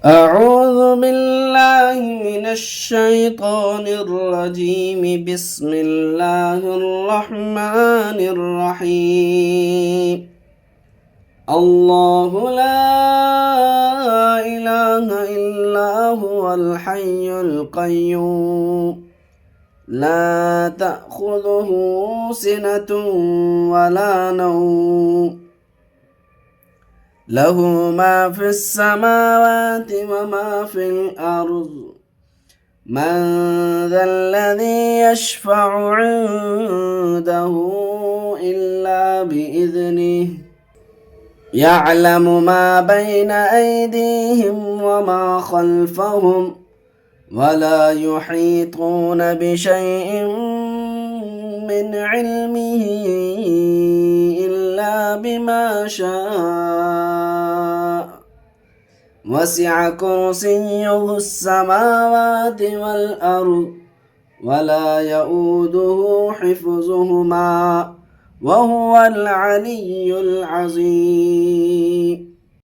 أعوذ بالله من الشيطان الرجيم. بسم الله الرحمن الرحيم. الله لا إله إلا هو الحي القيوم لا تأخذه سنة ولا نوم له ما في السماوات وما في الأرض من ذا الذي يشفع عنده إلا بإذنه يعلم ما بين أيديهم وما خلفهم ولا يحيطون بشيء من علمه إلا بما شاء وسع كرسيه السماوات والأرض ولا يؤوده حفظهما وهو العلي العظيم.